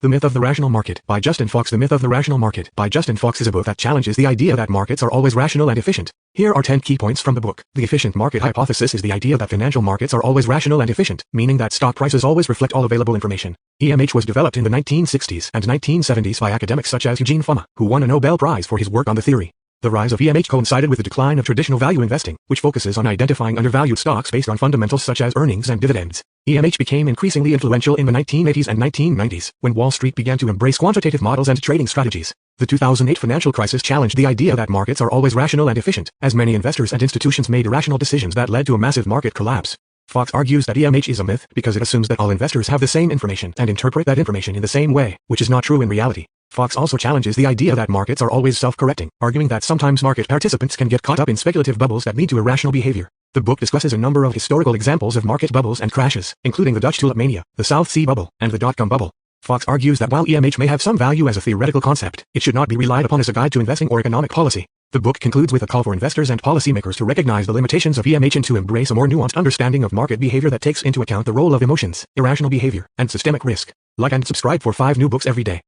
The Myth of the Rational Market by Justin Fox. The Myth of the Rational Market by Justin Fox is a book that challenges the idea that markets are always rational and efficient. Here are 10 key points from the book. The efficient market hypothesis is the idea that financial markets are always rational and efficient, meaning that stock prices always reflect all available information. EMH was developed in the 1960s and 1970s by academics such as Eugene Fama, who won a Nobel Prize for his work on the theory. The rise of EMH coincided with the decline of traditional value investing, which focuses on identifying undervalued stocks based on fundamentals such as earnings and dividends. EMH became increasingly influential in the 1980s and 1990s, when Wall Street began to embrace quantitative models and trading strategies. The 2008 financial crisis challenged the idea that markets are always rational and efficient, as many investors and institutions made irrational decisions that led to a massive market collapse. Fox argues that EMH is a myth because it assumes that all investors have the same information and interpret that information in the same way, which is not true in reality. Fox also challenges the idea that markets are always self-correcting, arguing that sometimes market participants can get caught up in speculative bubbles that lead to irrational behavior. The book discusses a number of historical examples of market bubbles and crashes, including the Dutch tulip mania, the South Sea bubble, and the dot-com bubble. Fox argues that while EMH may have some value as a theoretical concept, it should not be relied upon as a guide to investing or economic policy. The book concludes with a call for investors and policymakers to recognize the limitations of EMH and to embrace a more nuanced understanding of market behavior that takes into account the role of emotions, irrational behavior, and systemic risk. Like and subscribe for 5 new books every day.